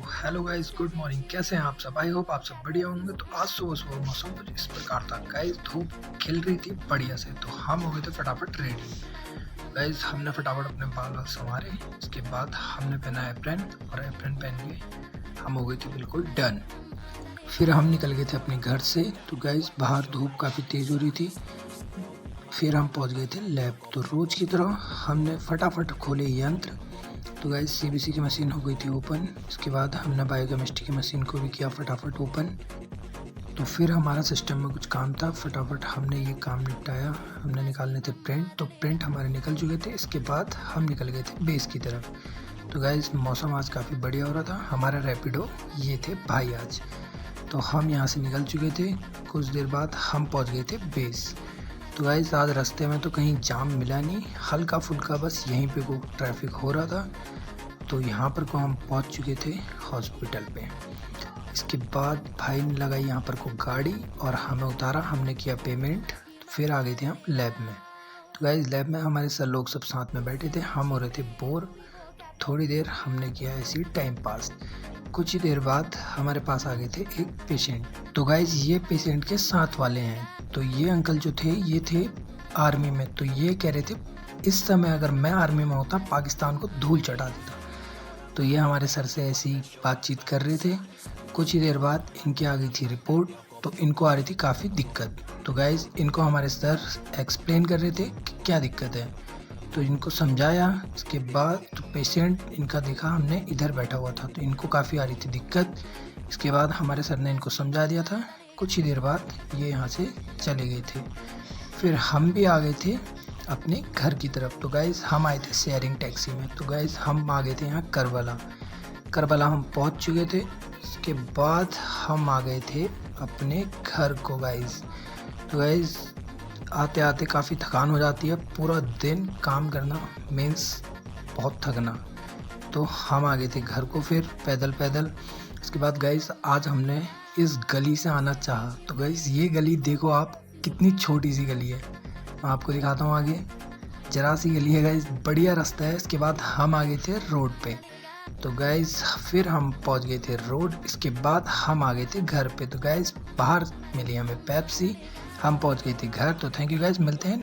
Hello guys, good morning. कैसे हैं आप सब? आई होप आप सब बढ़िया होंगे। तो आज सुबह सुबह मौसम कुछ इस प्रकार था गाइस, धूप खिल रही थी बढ़िया से। तो हम हो गए थे फटाफट रेडी। गाइस हमने फटाफट अपने बाल वाल संवारे, इसके बाद हमने पहना एप्रन, और एप्रन पहन के हम हो गए थे बिल्कुल डन। फिर हम निकल गए थे अपने घर से। तो गाइस बाहर धूप काफ़ी तेज़ हो रही थी। फिर हम पहुंच गए थे लैब। तो रोज़ की तरह हमने फटाफट खोले यंत्र। तो गाइस सीबीसी की मशीन हो गई थी ओपन। इसके बाद हमने बायोकेमिस्ट्री की मशीन को भी किया फटाफट ओपन। तो फिर हमारा सिस्टम में कुछ काम था, फटाफट हमने ये काम निपटाया। हमने निकालने थे प्रिंट, तो प्रिंट हमारे निकल चुके थे। इसके बाद हम निकल गए थे बेस की तरफ। तो गाइस मौसम आज काफ़ी बढ़िया हो रहा था। हमारा रैपिडो ये थे भाई आज। तो हम यहाँ से निकल चुके थे। कुछ देर बाद हम पहुँच गए थे बेस। तो गाइस आज रास्ते में तो कहीं जाम मिला नहीं, हल्का फुल्का बस यहीं पे को ट्रैफिक हो रहा था। तो यहाँ पर को हम पहुँच चुके थे हॉस्पिटल पे। इसके बाद भाई ने लगाई यहाँ पर को गाड़ी और हमें उतारा, हमने किया पेमेंट। फिर आ गए थे हम लैब में। तो गाइस लैब में हमारे सर लोग सब साथ में बैठे थे, हम हो रहे थे बोर। थोड़ी देर हमने किया ऐसी टाइम पास। कुछ ही देर बाद हमारे पास आ गए थे एक पेशेंट। तो गाइज ये पेशेंट के साथ वाले हैं। तो ये अंकल जो थे ये थे आर्मी में। तो ये कह रहे थे इस समय अगर मैं आर्मी में होता पाकिस्तान को धूल चटा देता। तो ये हमारे सर से ऐसी बातचीत कर रहे थे। कुछ ही देर बाद इनकी आ गई थी रिपोर्ट। तो इनको आ रही थी काफ़ी दिक्कत। तो गाइज इनको हमारे सर एक्सप्लेन कर रहे थे कि क्या दिक्कत है। तो इनको समझाया। इसके बाद तो पेशेंट इनका देखा हमने इधर बैठा हुआ था, तो इनको काफ़ी आ रही थी दिक्कत। इसके बाद हमारे सर ने इनको समझा दिया था। कुछ ही देर बाद ये यहाँ से चले गए थे। फिर हम भी आ गए थे अपने घर की तरफ। तो गाइज़ हम आए थे शेयरिंग टैक्सी में। तो गाइज़ हम आ गए थे यहाँ करबला हम पहुँच चुके थे। इसके बाद हम आ गए थे अपने घर को गाइज़। तो गाइज़ आते आते काफ़ी थकान हो जाती है, पूरा दिन काम करना मीन्स बहुत थकना। तो हम आ गए थे घर को फिर पैदल पैदल। इसके बाद गाइस आज हमने इस गली से आना चाहा। तो गाइस ये गली देखो आप, कितनी छोटी सी गली है। मैं आपको दिखाता हूँ आगे, जरा सी गली है गाइस, बढ़िया रास्ता है। इसके बाद हम आ गए थे रोड पे। तो गाइस फिर हम पहुंच गए थे रोड। इसके बाद हम आ गए थे घर पे। तो गाइस बाहर मिली हमें पेप्सी, हम पहुंच गए थे घर। तो थैंक यू गाइस, मिलते हैं।